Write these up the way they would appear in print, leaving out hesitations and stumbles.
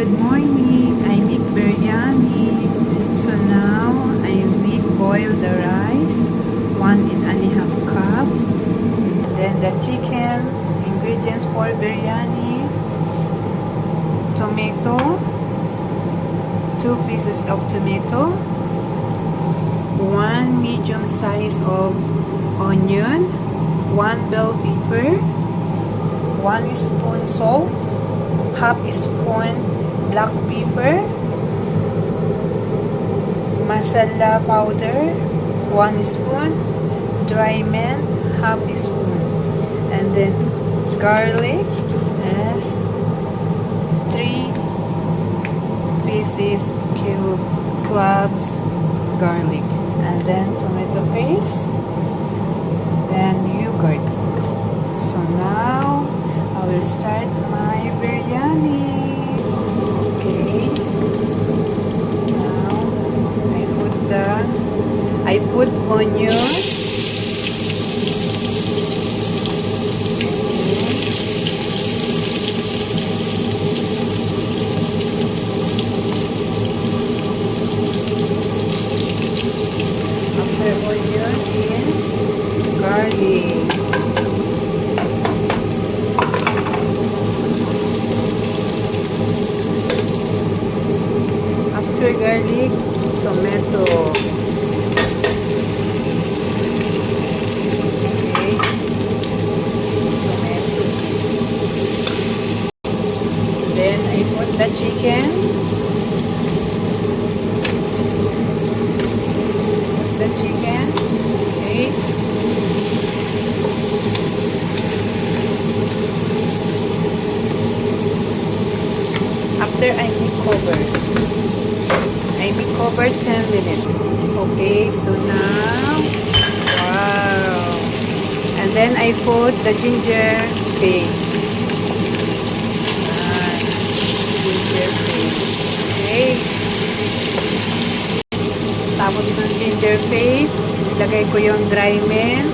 Good morning. I make biryani. So now I make boil the rice, 1.5 cup. Then the chicken, ingredients for biryani, tomato, 2 pieces of tomato, 1 medium size of onion, 1 bell pepper, 1 spoon salt, half spoon black pepper, masala powder, 1 spoon, dry mint, half spoon, and then garlic as 3 pieces cloves garlic, and then tomato paste, then yogurt. So now I will start my biryani. Okay. Now I put onion. After onion is garlic. After garlic, tomato. Okay. Tomato. Then I put the chicken. The chicken. Okay. After I make cover. I make cover 10 minutes. Okay, so now, wow. And then I put the ginger paste. Ginger paste. Okay. Tapos ng ginger paste, ilagay ko yung dry mint,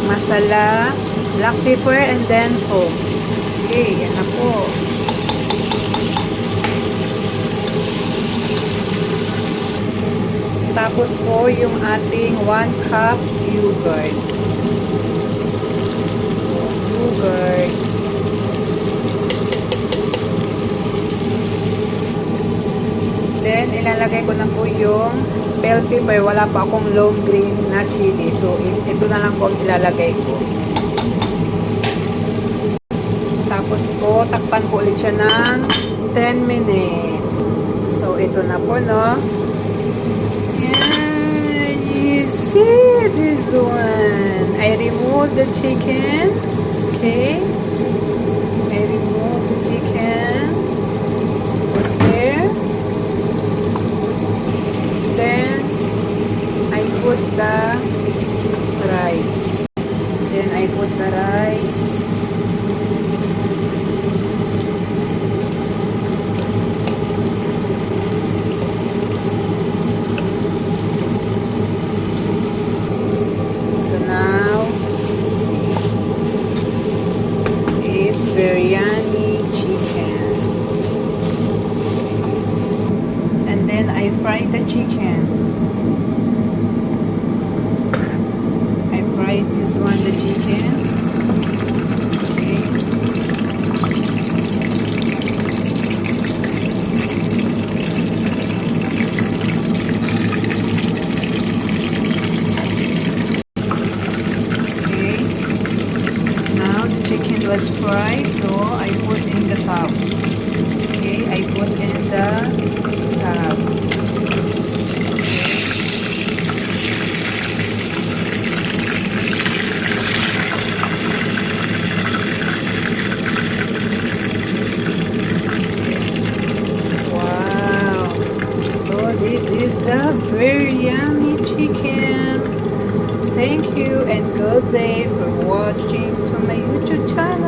masala, black pepper, and then salt. Okay, yan na po. Tapos po yung ating 1 cup yogurt. Yogurt. Then, ilalagay ko na po yung bell pepper. Wala pa akong long green na chili. So, ito na lang po ang ilalagay ko. Tapos po, takpan ko ulit siya ng 10 minutes. So, ito na po, no? See this one. I remove the chicken. Okay. I remove the chicken. Put there. Then I put the rice. Then I put the rice. Biryani chicken, and then I fry the chicken. I fry this one, the chicken. Okay. Okay. Now the chicken was fried, so I put in the top. Okay, I put in the top. Wow! So this is the biryani chicken. Thank you and good day for watching to my YouTube channel.